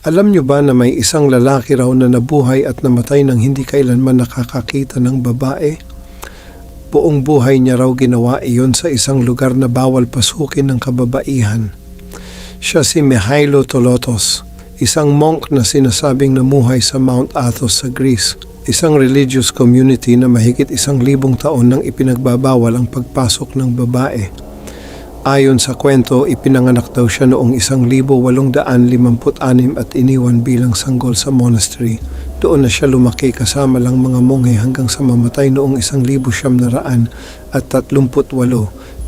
Alam niyo ba na may isang lalaki raw na nabuhay at namatay nang hindi kailanman nakakakita ng babae? Buong buhay niya raw ginawa iyon sa isang lugar na bawal pasukin ng kababaihan. Siya si Mihailo Tolotos, isang monk na sinasabing namuhay sa Mount Athos sa Greece, isang religious community na mahigit 1,000 taon nang ipinagbabawal ang pagpasok ng babae. Ayon sa kwento, ipinanganak daw siya noong 1856 at iniwan bilang sanggol sa monastery. Doon na siya lumaki kasama lang mga monghe hanggang sa mamatay noong 1938.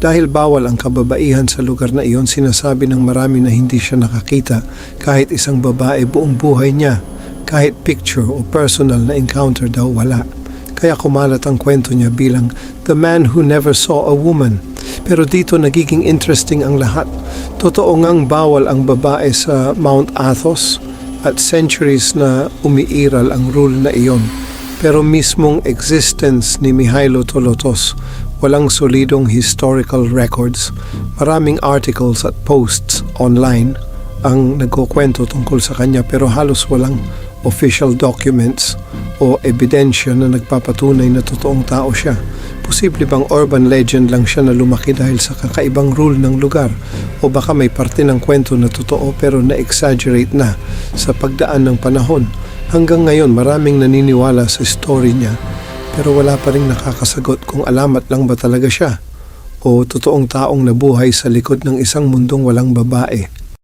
Dahil bawal ang kababaihan sa lugar na iyon, sinasabi ng marami na hindi siya nakakita kahit isang babae buong buhay niya. Kahit picture o personal na encounter daw wala. Kaya kumalat ang kwento niya bilang The Man Who Never Saw a Woman. Pero dito nagiging interesting ang lahat. Totoo ngang bawal ang babae sa Mount Athos at centuries na umiiral ang rule na iyon. Pero mismong existence ni Mihailo Tolotos, walang solidong historical records. Maraming articles at posts online ang nagkukwento tungkol sa kanya pero halos walang official documents o ebidensya na nagpapatunay na totoong tao siya. Posible bang urban legend lang siya na lumaki dahil sa kakaibang rule ng lugar? O baka may parte ng kwento na totoo pero na-exaggerate na sa pagdaan ng panahon? Hanggang ngayon maraming naniniwala sa story niya pero wala pa rin nakakasagot kung alamat lang ba talaga siya o totoong taong nabuhay sa likod ng isang mundong walang babae.